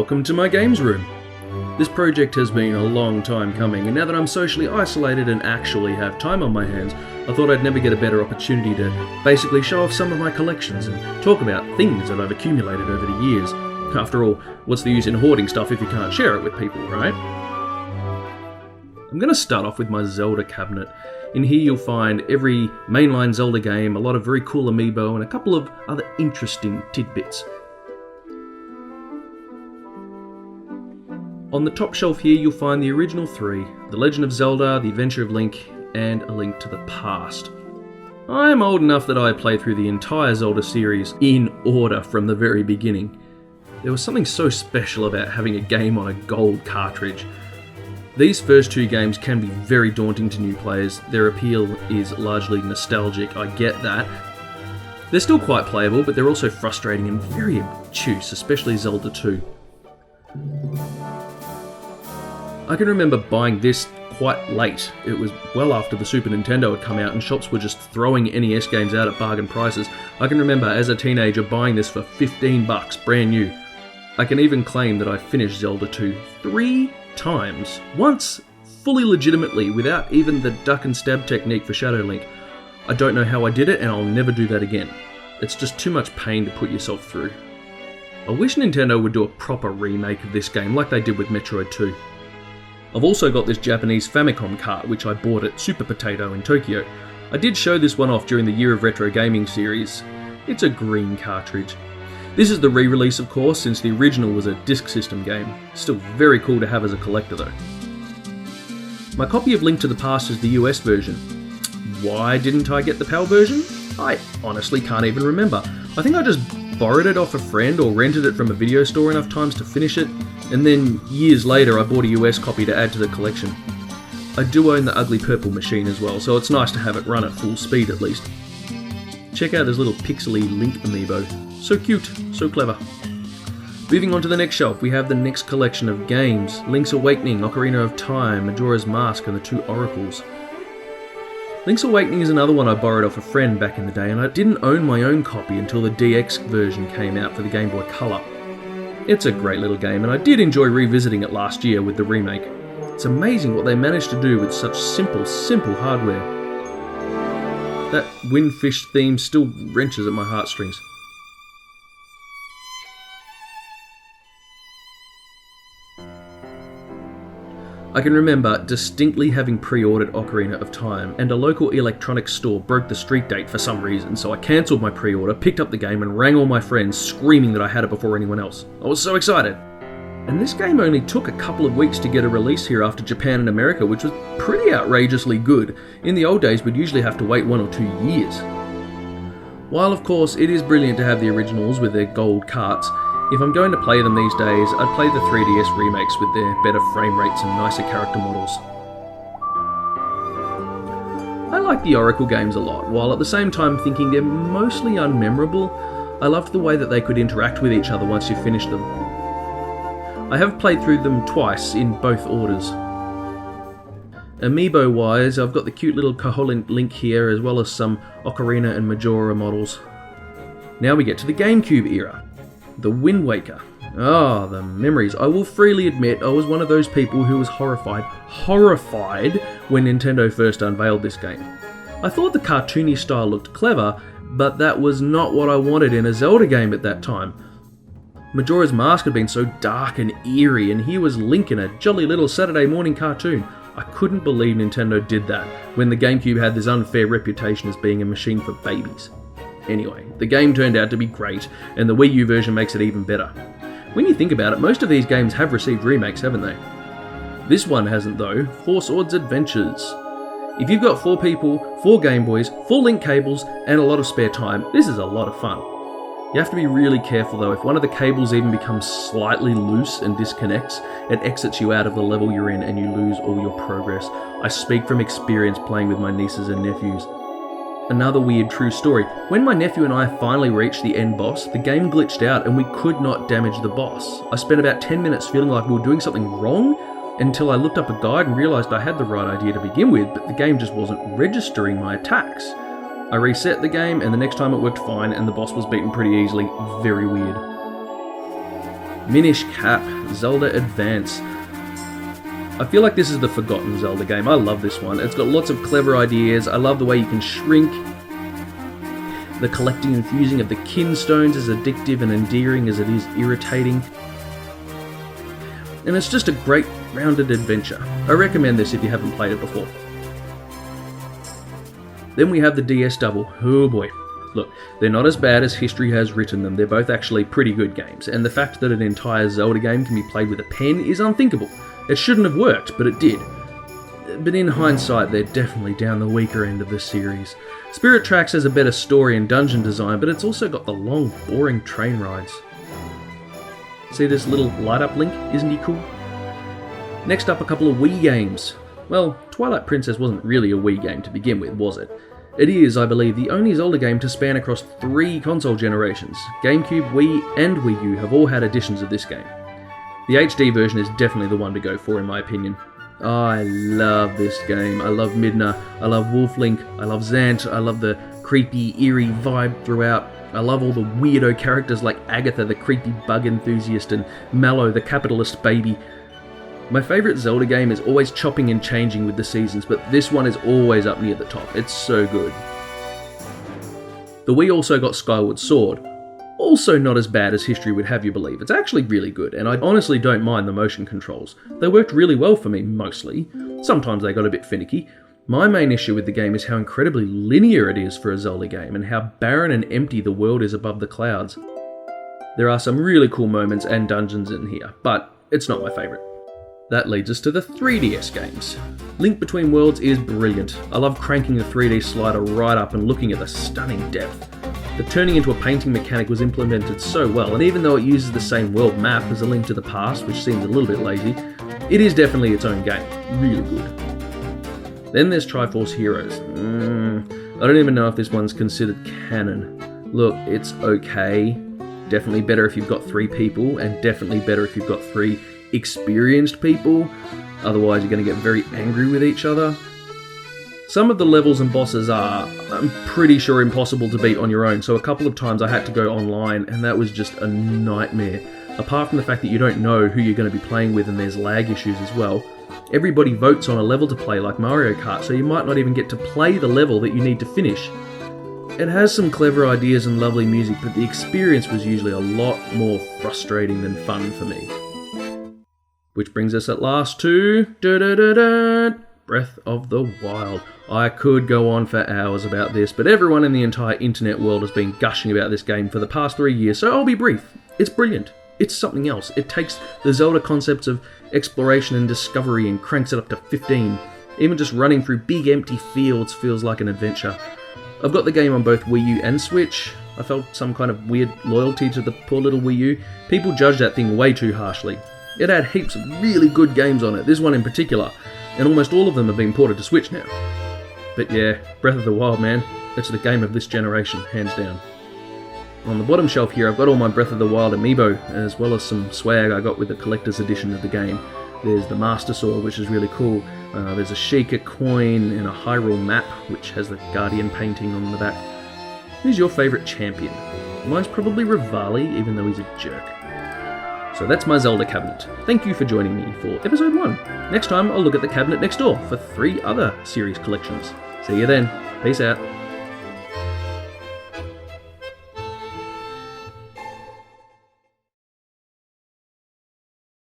Welcome to my games room. This project has been a long time coming, and now that I'm socially isolated and actually have time on my hands, I thought I'd never get a better opportunity to basically show off some of my collections and talk about things that I've accumulated over the years. After all, what's the use in hoarding stuff if you can't share it with people, right? I'm going to start off with my Zelda Cabinet. In here you'll find every mainline Zelda game, a lot of very cool amiibo, and a couple of other interesting tidbits. On the top shelf here you'll find the original three, The Legend of Zelda, The Adventure of Link, and A Link to the Past. I'm old enough that I played through the entire Zelda series in order from the very beginning. There was something so special about having a game on a gold cartridge. These first two games can be very daunting to new players. Their appeal is largely nostalgic, I get that. They're still quite playable, but they're also frustrating and very obtuse, especially Zelda 2. I can remember buying this quite late. It was well after the Super Nintendo had come out and shops were just throwing NES games out at bargain prices. I can remember as a teenager buying this for $15 brand new. I can even claim that I finished Zelda 2 3 times. Once, fully legitimately, without even the duck and stab technique for Shadow Link. I don't know how I did it, and I'll never do that again. It's just too much pain to put yourself through. I wish Nintendo would do a proper remake of this game like they did with Metroid 2. I've also got this Japanese Famicom cart which I bought at Super Potato in Tokyo. I did show this one off during the Year of Retro Gaming series. It's a green cartridge. This is the re-release of course, since the original was a disk system game. Still very cool to have as a collector though. My copy of Link to the Past is the US version. Why didn't I get the PAL version? I honestly can't even remember. I think I just borrowed it off a friend or rented it from a video store enough times to finish it, and then years later I bought a US copy to add to the collection. I do own the ugly purple machine as well, so it's nice to have it run at full speed at least. Check out this little pixely Link amiibo. So cute, so clever. Moving on to the next shelf, we have the next collection of games. Link's Awakening, Ocarina of Time, Majora's Mask, and the Two Oracles. Link's Awakening is another one I borrowed off a friend back in the day, and I didn't own my own copy until the DX version came out for the Game Boy Color. It's a great little game, and I did enjoy revisiting it last year with the remake. It's amazing what they managed to do with such simple hardware. That Windfish theme still wrenches at my heartstrings. I can remember distinctly having pre-ordered Ocarina of Time, and a local electronics store broke the street date for some reason, so I cancelled my pre-order, picked up the game and rang all my friends screaming that I had it before anyone else. I was so excited! And this game only took a couple of weeks to get a release here after Japan and America, which was pretty outrageously good. In the old days we'd usually have to wait 1 or 2 years. While of course it is brilliant to have the originals with their gold carts, if I'm going to play them these days, I'd play the 3DS remakes with their better frame rates and nicer character models. I like the Oracle games a lot, while at the same time thinking they're mostly unmemorable. I loved the way that they could interact with each other once you finished them. I have played through them twice in both orders. Amiibo wise, I've got the cute little Koholint Link here, as well as some Ocarina and Majora models. Now we get to the GameCube era. The Wind Waker. Ah, the memories. I will freely admit I was one of those people who was horrified when Nintendo first unveiled this game. I thought the cartoony style looked clever, but that was not what I wanted in a Zelda game at that time. Majora's Mask had been so dark and eerie, and here was Link in a jolly little Saturday morning cartoon. I couldn't believe Nintendo did that, when the GameCube had this unfair reputation as being a machine for babies. Anyway, the game turned out to be great, and the Wii U version makes it even better. When you think about it, most of these games have received remakes, haven't they? This one hasn't though, 4 Swords Adventures. If you've got 4 people, 4 Game Boys, 4 link cables, and a lot of spare time, this is a lot of fun. You have to be really careful though. If one of the cables even becomes slightly loose and disconnects, it exits you out of the level you're in and you lose all your progress. I speak from experience playing with my nieces and nephews. Another weird true story. When my nephew and I finally reached the end boss, the game glitched out and we could not damage the boss. I spent about 10 minutes feeling like we were doing something wrong until I looked up a guide and realised I had the right idea to begin with, but the game just wasn't registering my attacks. I reset the game and the next time it worked fine and the boss was beaten pretty easily. Very weird. Minish Cap, Zelda Advance. I feel like this is the forgotten Zelda game. I love this one. It's got lots of clever ideas. I love the way you can shrink. The collecting and fusing of the kinstones is addictive and endearing as it is irritating. And it's just a great rounded adventure. I recommend this if you haven't played it before. Then we have the DS Double. Oh boy. Look, they're not as bad as history has written them. They're both actually pretty good games, and the fact that an entire Zelda game can be played with a pen is unthinkable. It shouldn't have worked, but it did. But in hindsight, they're definitely down the weaker end of the series. Spirit Tracks has a better story and dungeon design, but it's also got the long, boring train rides. See this little light-up Link? Isn't he cool? Next up, a couple of Wii games. Well, Twilight Princess wasn't really a Wii game to begin with, was it? It is, I believe, the only Zelda game to span across 3 console generations. GameCube, Wii, and Wii U have all had editions of this game. The HD version is definitely the one to go for, in my opinion. I love this game. I love Midna, I love Wolf Link, I love Zant, I love the creepy, eerie vibe throughout. I love all the weirdo characters like Agatha, the creepy bug enthusiast, and Mallow, the capitalist baby. My favourite Zelda game is always chopping and changing with the seasons, but this one is always up near the top. It's so good. The Wii also got Skyward Sword. Also not as bad as history would have you believe. It's actually really good, and I honestly don't mind the motion controls. They worked really well for me, mostly. Sometimes they got a bit finicky. My main issue with the game is how incredibly linear it is for a Zelda game, and how barren and empty the world is above the clouds. There are some really cool moments and dungeons in here, but it's not my favourite. That leads us to the 3DS games. Link Between Worlds is brilliant. I love cranking the 3D slider right up and looking at the stunning depth. The turning into a painting mechanic was implemented so well, and even though it uses the same world map as A Link to the Past, which seems a little bit lazy, it is definitely its own game. Really good. Then there's Triforce Heroes. I don't even know if this one's considered canon. Look, it's okay. Definitely better if you've got 3 people, and definitely better if you've got 3 experienced people. Otherwise you're going to get very angry with each other. Some of the levels and bosses are, I'm pretty sure, impossible to beat on your own, so a couple of times I had to go online, and that was just a nightmare. Apart from the fact that you don't know who you're going to be playing with and there's lag issues as well, everybody votes on a level to play like Mario Kart, so you might not even get to play the level that you need to finish. It has some clever ideas and lovely music, but the experience was usually a lot more frustrating than fun for me. Which brings us at last to Breath of the Wild. I could go on for hours about this, but everyone in the entire internet world has been gushing about this game for the past 3 years, so I'll be brief. It's brilliant. It's something else. It takes the Zelda concepts of exploration and discovery and cranks it up to 15. Even just running through big empty fields feels like an adventure. I've got the game on both Wii U and Switch. I felt some kind of weird loyalty to the poor little Wii U. People judge that thing way too harshly. It had heaps of really good games on it, this one in particular, and almost all of them have been ported to Switch now. But yeah, Breath of the Wild, man, it's the game of this generation, hands down. On the bottom shelf here, I've got all my Breath of the Wild amiibo, as well as some swag I got with the collector's edition of the game. There's the Master Sword, which is really cool. There's a Sheikah coin and a Hyrule map, which has the Guardian painting on the back. Who's your favourite champion? Mine's probably Rivali, even though he's a jerk. So that's my Zelda cabinet. Thank you for joining me for episode 1. Next time I'll look at the cabinet next door for 3 other series collections. See you then. Peace out.